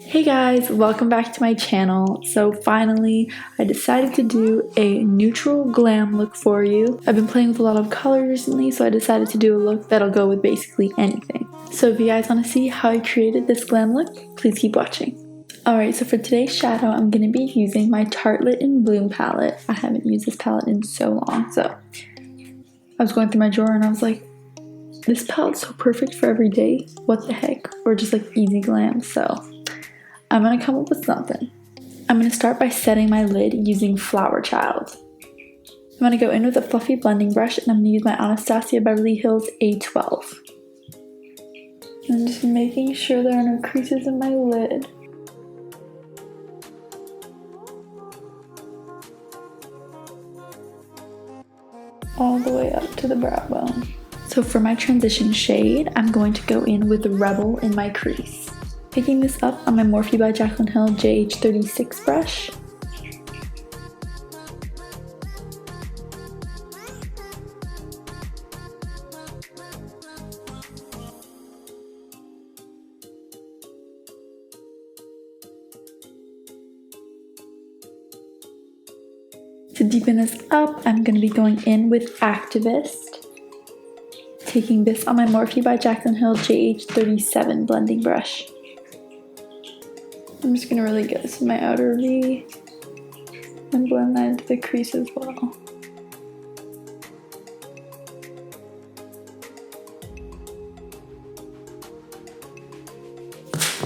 Hey guys, welcome back to my channel. So finally, I decided to do a neutral glam look for you. I've been playing with a lot of colors recently, so I decided to do a look that'll go with basically anything. So if you guys want to see how I created this glam look, please keep watching. Alright, so for today's shadow, I'm going to be using my Tartleltte in Bloom palette. I haven't used this palette in so long, so I was going through my drawer and I was like, this palette's so perfect for every day. What the heck? Or just like easy glam, so I'm gonna come up with something. I'm gonna start by setting my lid using Flower Child. I'm gonna go in with a fluffy blending brush and I'm gonna use my Anastasia Beverly Hills A12. I'm just making sure there are no creases in my lid. All the way up to the brow bone. So for my transition shade, I'm going to go in with Rebel in my crease. Picking this up on my Morphe X Jaclyn JH36 brush. To deepen this up, I'm going to be going in with Activist. Taking this on my Morphe X Jaclyn JH37 blending brush. I'm just going to really get this in my outer V and blend that into the crease as well.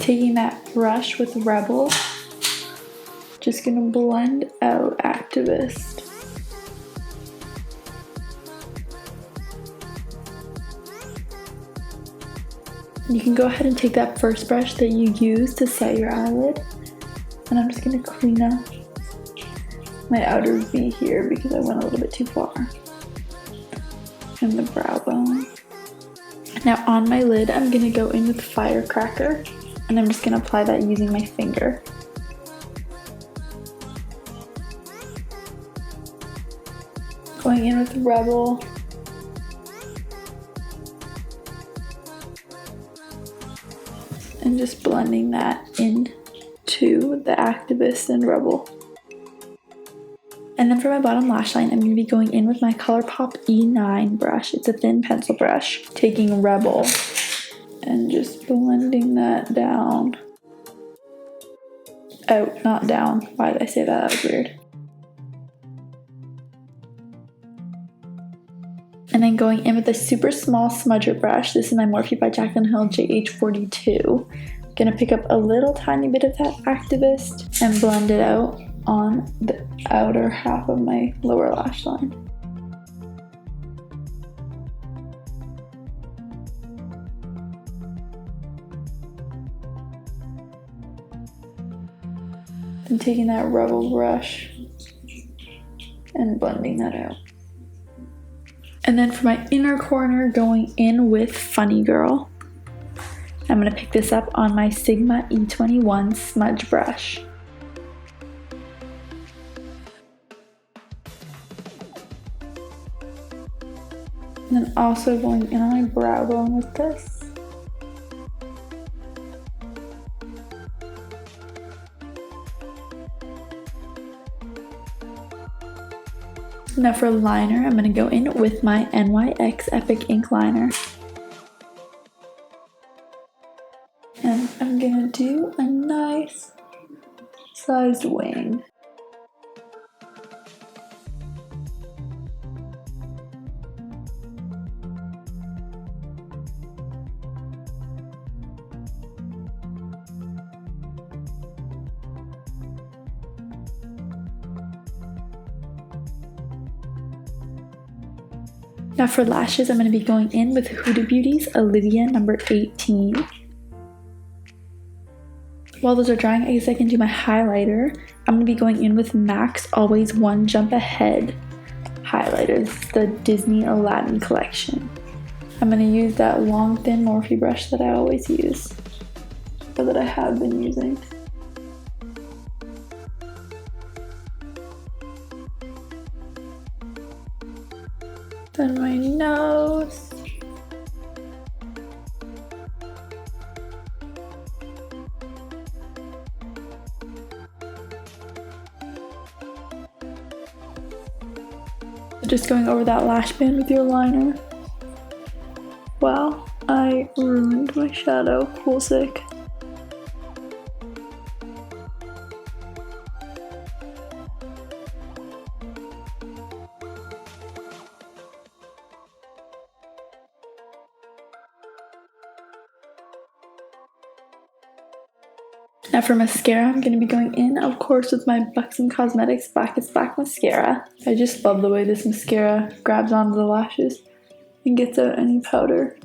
Taking that brush with Rebel, just going to blend out Activist. You can go ahead and take that first brush that you used to set your eyelid, and I'm just going to clean up my outer V here because I went a little bit too far, and the brow bone. Now on my lid, I'm going to go in with Firecracker, and I'm just going to apply that using my finger. Going in with Rebel. And just blending that into the Activist and Rebel. And then for my bottom lash line, I'm going to be going in with my ColourPop E9 brush. It's a thin pencil brush. Taking Rebel and just blending that down. Out, not down. Why did I say that? That was weird. And then going in with a super small smudger brush. This is my Morphe X Jaclyn JH42. I'm gonna pick up a little tiny bit of that Activist and blend it out on the outer half of my lower lash line. Then taking that Rebel brush and blending that out. And then for my inner corner, going in with Funnygirl. I'm going to pick this up on my Sigma E21 smudge brush. And then also going in on my brow bone with this. Now for liner, I'm going to go in with my NYX Epic Ink Liner. And I'm going to do a nice sized wing. Now for lashes, I'm going to be going in with Huda Beauty's Olivia number 18. While those are drying, I guess I can do my highlighter. I'm going to be going in with MAC's Always One Jump Ahead highlighter. This is the Disney Aladdin collection. I'm going to use that long, thin Morphe brush that I always use, or that I have been using. Then my nose. Just going over that lash band with your liner. Wow, I ruined my shadow. Cool, sick. Now for mascara, I'm going to be going in, of course, with my Buxom Cosmetics Blackest Black Mascara. I just love the way this mascara grabs onto the lashes and gets out any powder.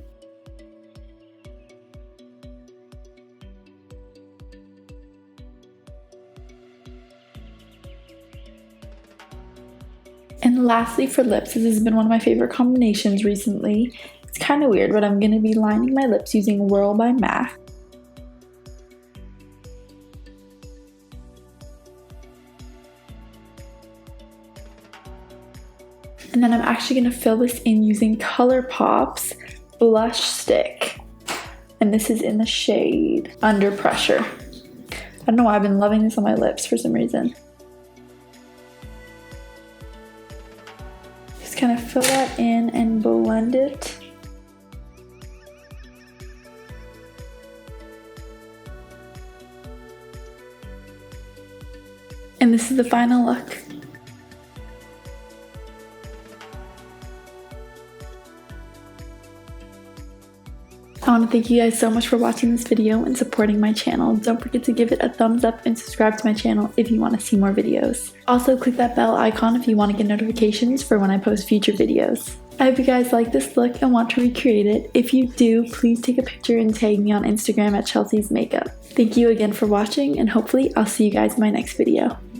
And lastly for lips, this has been one of my favorite combinations recently. It's kind of weird, but I'm going to be lining my lips using Whirl by MAC. And then I'm actually going to fill this in using ColourPop's blush stick. And this is in the shade Under Pressure. I don't know why I've been loving this on my lips for some reason. Just kind of fill that in and blend it. And this is the final look. I want to thank you guys so much for watching this video and supporting my channel. Don't forget to give it a thumbs up and subscribe to my channel if you want to see more videos. Also, click that bell icon if you want to get notifications for when I post future videos. I hope you guys like this look and want to recreate it. If you do, please take a picture and tag me on Instagram at Chelseasmakeup. Thank you again for watching, and hopefully I'll see you guys in my next video.